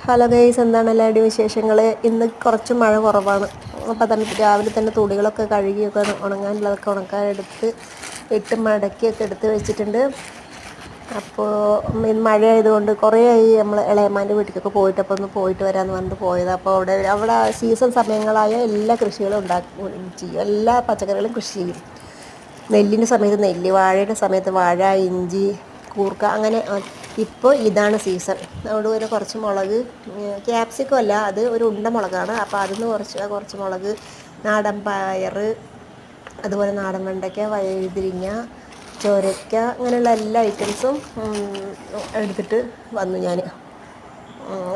Hello guys, എന്താണ് എല്ലാവരുടെയും വിശേഷങ്ങൾ? ഇന്ന് കുറച്ച് മഴ കുറവാണ്. അപ്പോൾ തന്നെ രാവിലെ തന്നെ തുണികളൊക്കെ കഴുകിയൊക്കെ ഉണങ്ങാനുള്ളതൊക്കെ ഉണക്കാനെടുത്ത് ഇട്ട് മടക്കിയൊക്കെ എടുത്ത് വെച്ചിട്ടുണ്ട്. അപ്പോൾ മഴ ആയതുകൊണ്ട് കുറേ ആയി നമ്മൾ ഇളയമ്മാൻ്റെ വീട്ടിലൊക്കെ പോയിട്ട്, അപ്പോൾ ഒന്ന് പോയിട്ട് വരാമെന്ന് പറഞ്ഞിട്ട് പോയത്. അപ്പോൾ അവിടെ സീസൺ സമയങ്ങളായ എല്ലാ കൃഷികളും ചെയ്യും, എല്ലാ പച്ചക്കറികളും കൃഷി ചെയ്യും. നെല്ലിൻ്റെ സമയത്ത് നെല്ല്, വാഴയുടെ സമയത്ത് വാഴ, ഇഞ്ചി, കൂർക്ക, അങ്ങനെ. ഇപ്പോൾ ഇതാണ് സീസൺ. അവിടെ ഒരു കുറച്ച് മുളക്, ക്യാപ്സിക്കം അല്ല, അത് ഒരു ഉണ്ട മുളകാണ്. അപ്പോൾ അതിന് കുറച്ച് മുളക്, നാടൻ പയർ, അതുപോലെ നാടൻ വെണ്ടയ്ക്ക, വഴുതിരിങ്ങ, ചൊരയ്ക്ക, അങ്ങനെയുള്ള എല്ലാ ഐറ്റംസും എടുത്തിട്ട് വന്നു ഞാൻ.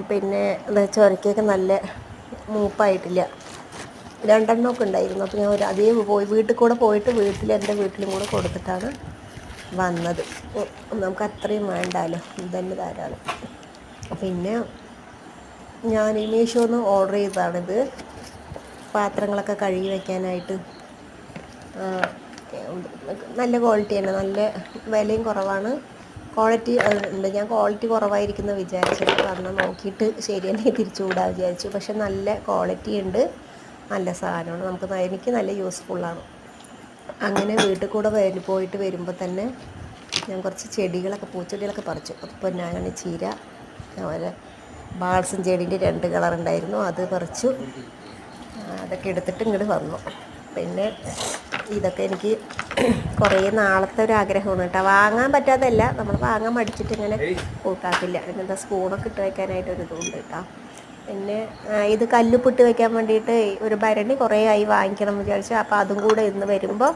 പിന്നെ ചൊരയ്ക്കൊക്കെ നല്ല മൂപ്പായിട്ടില്ല, രണ്ടെണ്ണമൊക്കെ ഉണ്ടായിരുന്നു. അപ്പോൾ ഞാൻ അതേ വീട്ടിൽ കൂടെ പോയിട്ട് എൻ്റെ വീട്ടിലും കൂടെ കൊടുത്തിട്ടാണ് വന്നത്. നമുക്ക് അത്രയും വേണ്ടാലോ, ഇതന്നെ ധാരാളം. പിന്നെ ഞാൻ മീഷോന്ന് ഓർഡർ ചെയ്തതാണിത്, പാത്രങ്ങളൊക്കെ കഴുകി വയ്ക്കാനായിട്ട്. നല്ല ക്വാളിറ്റിയാണ്, നല്ല വിലയും കുറവാണ്, ക്വാളിറ്റി ഉണ്ട്. ഞാൻ ക്വാളിറ്റി കുറവായിരിക്കുന്നു വിചാരിച്ചത്, വന്ന് നോക്കിയിട്ട് ശരിയെന്നെ തിരിച്ചുകൂടാ വിചാരിച്ചു. പക്ഷെ നല്ല ക്വാളിറ്റി ഉണ്ട്, നല്ല സാധനമാണ്, എനിക്ക് നല്ല യൂസ്ഫുള്ളാണ്. അങ്ങനെ വീട്ടിൽ കൂടെ പോയിട്ട് വരുമ്പോൾ തന്നെ ഞാൻ കുറച്ച് ചെടികളൊക്കെ, പൂച്ചെടികളൊക്കെ പറിച്ചു. അപ്പോൾ ഞാൻ ചീര, അതുപോലെ ബാൾസം ചെടീൻ്റെ 2 കളറുണ്ടായിരുന്നു, അത് പറിച്ചു. അതൊക്കെ എടുത്തിട്ട് ഇങ്ങോട്ട് വന്നു. പിന്നെ ഇതൊക്കെ എനിക്ക് കുറേ നാളത്തെ ഒരു ആഗ്രഹമാണ് കേട്ടോ. വാങ്ങാൻ പറ്റാത്തതല്ല, നമ്മൾ വാങ്ങാൻ മടിച്ചിട്ട് ഇങ്ങനെ കൂട്ടാക്കില്ല. പിന്നെന്താ സ്പൂണൊക്കെ ഇട്ട് വയ്ക്കാനായിട്ടൊരു ഇതുണ്ട് കേട്ടോ. പിന്നെ ഇത് കല്ലുപ്പിട്ട് വയ്ക്കാൻ വേണ്ടിയിട്ട് ഒരു ഭരണി കുറേ ആയി വാങ്ങിക്കണം എന്ന് വിചാരിച്ചു. അപ്പോൾ അതും കൂടെ ഇന്ന് വരുമ്പോൾ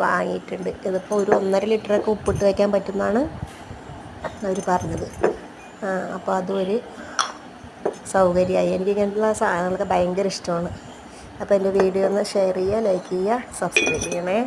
വാങ്ങിയിട്ടുണ്ട്. ഇതിപ്പോൾ ഒരു 1.5 ലിറ്ററൊക്കെ ഉപ്പിട്ട് വയ്ക്കാൻ പറ്റുമെന്നാണ് അവർ പറഞ്ഞത്. അപ്പോൾ അതും ഒരു സൗകര്യമായി. എനിക്ക് ഇങ്ങനത്തുള്ള സാധനങ്ങളൊക്കെ ഭയങ്കര ഇഷ്ടമാണ്. അപ്പോൾ എൻ്റെ വീഡിയോ ഒന്ന് ഷെയർ ചെയ്യുക, ലൈക്ക് ചെയ്യുക, സബ്സ്ക്രൈബ് ചെയ്യണേ.